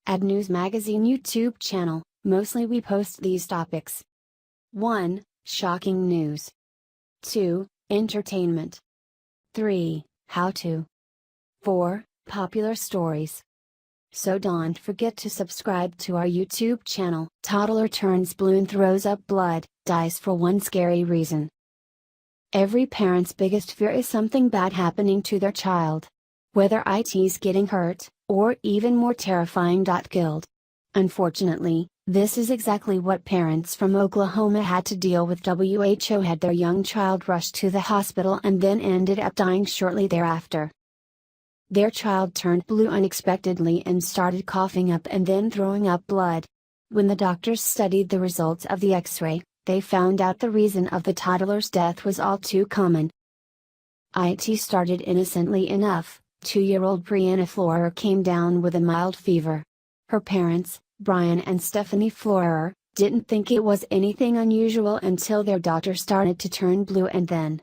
Ad News Magazine YouTube channel, mostly we post these topics. 1. Shocking news. 2. Entertainment. 3. How to. 4. Popular stories. So don't forget to subscribe to our YouTube channel. Toddler turns blue and throws up blood, dies for one scary reason. Every parent's biggest fear is something bad happening to their child. Whether it's getting hurt, or even more terrifying, killed. Unfortunately, this is exactly what parents from Oklahoma had to deal with. WHO had their young child rushed to the hospital and then ended up dying shortly thereafter. Their child turned blue unexpectedly and started coughing up and then throwing up blood. When the doctors studied the results of the X-ray, they found out the reason of the toddler's death was all too common. It started innocently enough. 2-year-old Brianna Florer came down with a mild fever. Her parents, Brian and Stephanie Florer, didn't think it was anything unusual until their daughter started to turn blue and then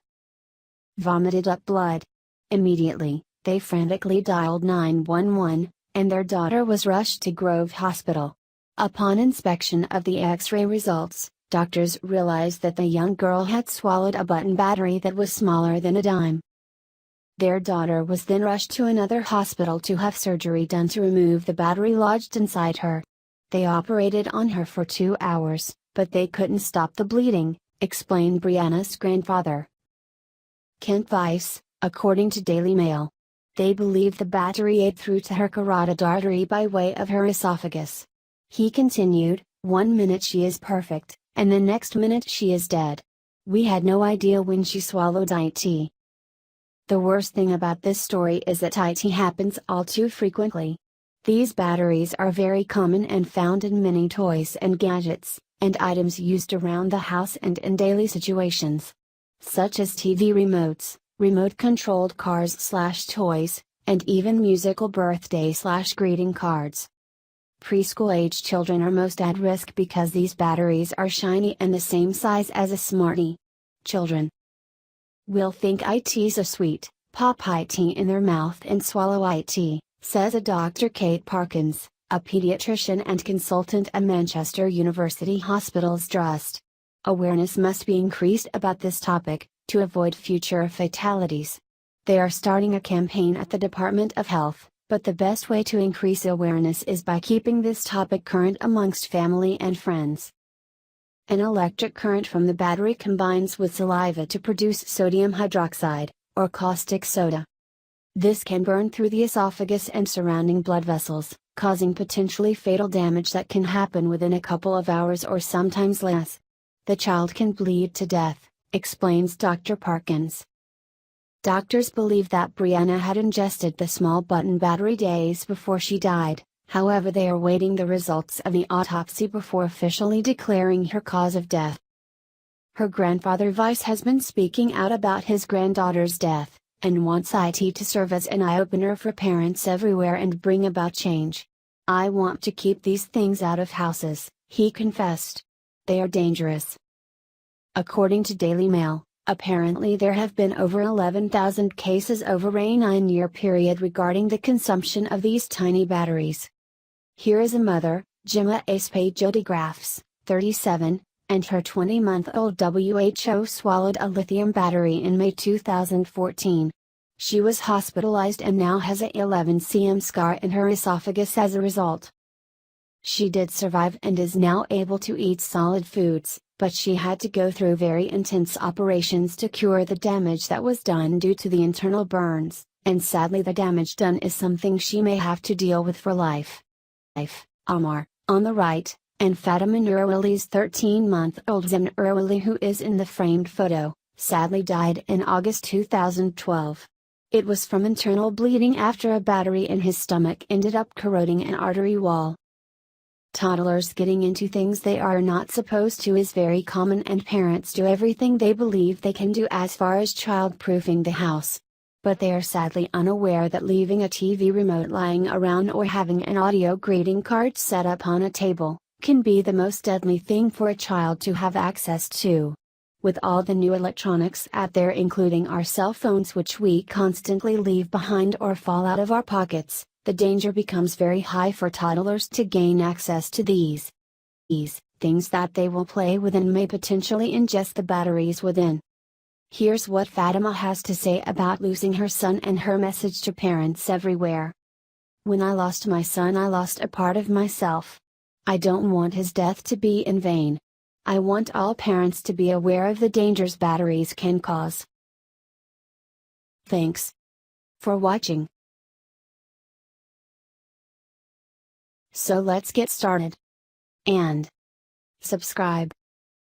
vomited up blood. Immediately, they frantically dialed 911, and their daughter was rushed to Grove Hospital. Upon inspection of the X-ray results, doctors realized that the young girl had swallowed a button battery that was smaller than a dime. Their daughter was then rushed to another hospital to have surgery done to remove the battery lodged inside her. They operated on her for 2 hours, but they couldn't stop the bleeding, explained Brianna's grandfather, Kent Weiss, according to Daily Mail. They believe the battery ate through to her carotid artery by way of her esophagus. He continued, "1 minute she is perfect, and the next minute she is dead. We had no idea when she swallowed it." The worst thing about this story is that it happens all too frequently. These batteries are very common and found in many toys and gadgets, and items used around the house and in daily situations, such as TV remotes, remote-controlled cars/toys, and even musical birthday/greeting cards. Preschool-age children are most at risk because these batteries are shiny and the same size as a Smartie. Children will think it's a sweet, pop it in their mouth and swallow it, says a Dr. Kate Parkins, a pediatrician and consultant at Manchester University Hospital's Trust. Awareness must be increased about this topic, to avoid future fatalities. They are starting a campaign at the Department of Health, but the best way to increase awareness is by keeping this topic current amongst family and friends. An electric current from the battery combines with saliva to produce sodium hydroxide, or caustic soda. This can burn through the esophagus and surrounding blood vessels, causing potentially fatal damage that can happen within a couple of hours or sometimes less. The child can bleed to death, explains Dr. Parkins. Doctors believe that Brianna had ingested the small button battery days before she died. However, they are waiting the results of the autopsy before officially declaring her cause of death. Her grandfather Weiss has been speaking out about his granddaughter's death, and wants it to serve as an eye-opener for parents everywhere and bring about change. "I want to keep these things out of houses," he confessed. "They are dangerous." According to Daily Mail, apparently there have been over 11,000 cases over a 9-year period regarding the consumption of these tiny batteries. Here is a mother, Gemma Espejodigraphs, 37, and her 20-month-old WHO swallowed a lithium battery in May 2014. She was hospitalized and now has a 11 cm scar in her esophagus as a result. She did survive and is now able to eat solid foods, but she had to go through very intense operations to cure the damage that was done due to the internal burns, and sadly the damage done is something she may have to deal with for life. Amar, on the right, and Fatima Nurawali's 13-month-old Zem Nurawali, who is in the framed photo, sadly died in August 2012. It was from internal bleeding after a battery in his stomach ended up corroding an artery wall. Toddlers getting into things they are not supposed to is very common, and parents do everything they believe they can do as far as child-proofing the house. But they are sadly unaware that leaving a TV remote lying around or having an audio greeting card set up on a table, can be the most deadly thing for a child to have access to. With all the new electronics out there, including our cell phones which we constantly leave behind or fall out of our pockets, the danger becomes very high for toddlers to gain access to these things that they will play with and may potentially ingest the batteries within. Here's what Fatima has to say about losing her son and her message to parents everywhere. When I lost my son, I lost a part of myself. I don't want his death to be in vain. I want all parents to be aware of the dangers batteries can cause. Thanks for watching. So let's get started. And subscribe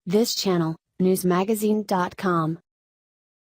this channel, newsmagazine.com.